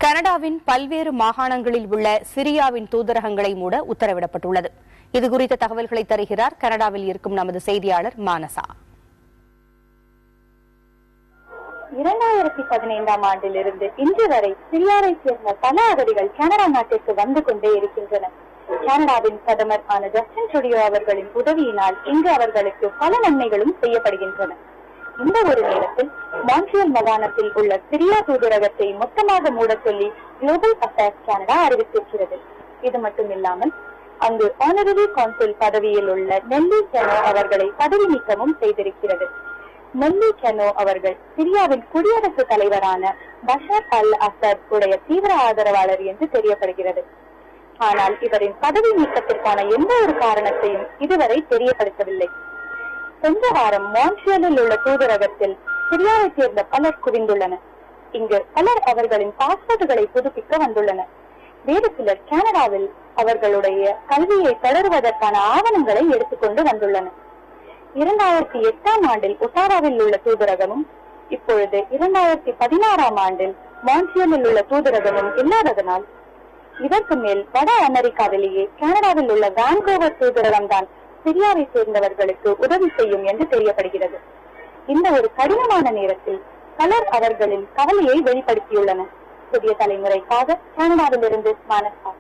கனடாவின் பல்வேறு மாகாணங்களில் உள்ள சிரியாவின் தூதரகங்களை மூட உத்தரவிடப்பட்டுள்ளது. இதுகுறித்த தகவல்களை தருகிறார் கனடாவில் இருக்கும் நமது செய்தியாளர் மானசா. 2015ஆம் ஆண்டிலிருந்து இன்று வரை சிரியாவை சேர்ந்த பல அகதிகள் கனடா நாட்டிற்கு வந்து கொண்டே இருக்கின்றனர். கனடாவின் பிரதமர் ஆன ஜஸ்டின் ட்ரூடியோ அவர்களின் உதவியினால் இங்கு அவர்களுக்கு பல நன்மைகளும் செய்யப்படுகின்றன. இந்த ஒரு நேரத்தில் மான்ட்ரியல் மாகாணத்தில் உள்ள சிரியா தூதரகத்தை மொத்தமாக மூட சொல்லி குளோபல் அஃபேர்ஸ் கனடா அறிவித்திருக்கிறது. இது மட்டுமில்லாமல் அங்கு ஆனரரி கான்சுல் பதவியில் உள்ள நெல்லி கெனோ அவர்களை பதவி நீக்கமும் செய்திருக்கிறது. நெல்லி கெனோ அவர்கள் சிரியாவின் குடியரசுத் தலைவரான பஷர் அல் அசத் உடைய தீவிர ஆதரவாளர் என்று தெரியப்படுகிறது. ஆனால் இவரின் பதவி நீக்கத்திற்கான எந்த ஒரு காரணத்தையும் இதுவரை தெரியப்படுத்தவில்லை. சென்ற வாரம் மான்ட்ரியலில் உள்ள தூதரகத்தில் சிரியாவை சேர்ந்த பலர் குவிந்துள்ளனர். இங்கு பலர் அவர்களின் பாஸ்போர்ட்டுகளை புதுப்பிக்க வந்துள்ளனர். வேறு சிலர் கனடாவில் அவர்களுடைய கல்வியை தொடருவதற்கான ஆவணங்களை எடுத்துக்கொண்டு வந்துள்ளனர். 2008ஆம் ஆண்டில் ஒட்டாவாவில் உள்ள தூதரகமும் இப்பொழுது 2016ஆம் ஆண்டில் மான்ட்ரியலில் உள்ள தூதரகமும் இல்லாததனால் இதற்கு மேல் வட அமெரிக்காவிலேயே கனடாவில் உள்ள வான்கூவர் தூதரகம் தான் சிரியாவை சேர்ந்தவர்களுக்கு உதவி செய்யும் என்று தெரியப்படுகிறது. இந்த ஒரு கடினமான நேரத்தில் பலர் அவர்களின் கவலையை வெளிப்படுத்தியுள்ளனர். புதிய தலைமுறைக்காக கனடாவிலிருந்து மானசா.